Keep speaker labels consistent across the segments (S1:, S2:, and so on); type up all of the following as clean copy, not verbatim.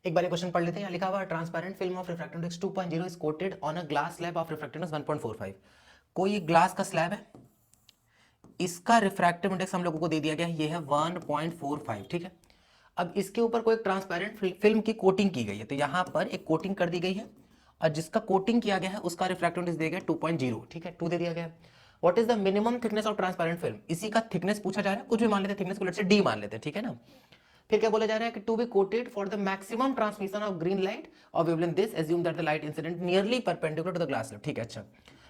S1: एक बार क्वेश्चन पढ़ लेते हैं। यहाँ लिखा हुआ transparent film of refractive index 2.0 is coated on a glass slab of refractive index 1.45। कोई एक ग्लास का स्लैब है, इसका रिफ्रैक्टिव इंडेक्स हम लोगों को दे दिया गया है, ये है 1.45, ठीक है। अब इसके ऊपर कोई ट्रांसपेरेंट फिल्म की कोटिंग की गई है, तो यहाँ पर एक कोटिंग कर दी गई है और जिसका कोटिंग किया गया है उसका रिफ्रैक्टिव इंडेक्स दिया गया 2.0, ठीक है, 2 दे दिया गया है। What is the minimum thickness of transparent film, इसी का थिकनेस पूछा जा रहा है, कुछ भी मान लेते हैं, थिकनेस को लेट से डी मान लेते हैं, ठीक है ना। फिर क्या बोला जा रहा है कि to be coated for the maximum transmission of green light और wavelength this assume that the light incident nearly perpendicular to the glass slab, ठीक है। अच्छा,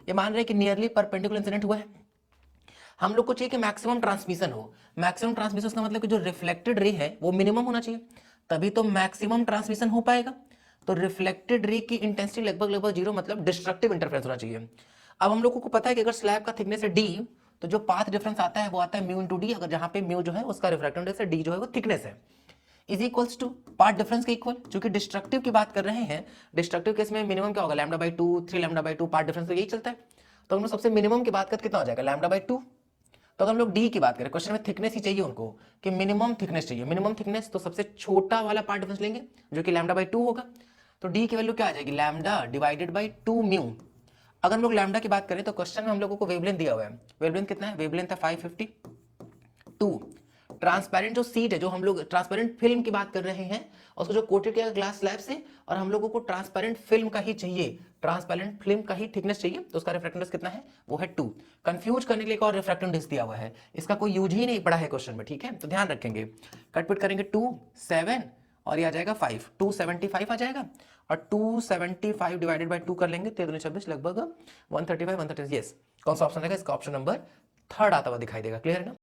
S1: ये मान रहे हैं कि नियरली परपेंडिकुलर इंसिडेंट हुआ है, हम लोग को चाहिए कि मैक्सिमम ट्रांसमिशन हो। मैक्सिमम ट्रांसमिशन का मतलब कि जो रिफ्लेक्टेड रे है वो मिनिमम होना चाहिए, तभी तो मैक्सिमम ट्रांसमिशन हो पाएगा। तो रिफ्लेक्टेड रे की इंटेंसिटी लगभग लगभग 0, मतलब डिस्ट्रक्टिव इंटरफेरेंस होना चाहिए। अब हम लोगों को पता है कि अगर स्लैब का थिकनेस है डी, तो जो पाथ डिफरेंस आता है वो आता है म्यू इंटू डी, अगर जहां पे म्यू जो है उसका रिफ्रैक्टिव इंडेक्स है, डी जो है वो थिकनेस है, is equals to path difference के इक्वल। चूंकि डिस्ट्रक्टिव की बात कर रहे हैं, डिस्ट्रक्टिव केस में मिनिमम क्या होगा, λ/2, 3 λ/2, पार्ट डिफरेंस तो यही चलता है। तो हम लोग सबसे मिनिमम की बात करते कितना हो जाएगा, λ/2। तो अगर हम लोग डी की बात करें, क्वेश्चन में थिकनेस ही चाहिए उनको कि मिनिमम थिकनेस चाहिए, मिनिमम थिकनेस, तो सबसे छोटा वाला पार्ट डिफरेंस लेंगे जो कि λ/2 होगा। तो डी की वैल्यू क्या आ जाएगी, λ/2 म्यू। अगर हम लोग लैम्डा की बात करें तो क्वेश्चन में हम लोगों को वेवलेंथ दिया हुआ है, वेवलेंथ कितना है, वेवलेंथ है 552। ट्रांसपेरेंट जो सीट है, जो हम लोग ट्रांसपेरेंट फिल्म की बात कर रहे हैं, उसको जो कोटेड किया ग्लास स्लैब से, और हम लोगों को ट्रांसपेरेंट फिल्म का ही चाहिए, ट्रांसपेरेंट फिल्म का ही थिकनेस चाहिए, तो उसका रिफ्रैक्टिव इंडेक्स कितना है, वो है 2। कंफ्यूज करने के लिए एक और रिफ्रैक्टिव इंडेक्स दिया हुआ है, इसका कोई यूज ही नहीं पड़ा है क्वेश्चन में, ठीक है, तो ध्यान रखेंगे। कटपिट करेंगे 2, 7 और ये आ जाएगा 5, 275 आ जाएगा, और 275 डिवाइडेड बाय 2 कर लेंगे, 13 26 लगभग 135, 130। यस, कौन सा ऑप्शन रहेगा, इसका ऑप्शन नंबर 3 आता हुआ दिखाई देगा। क्लियर है ना।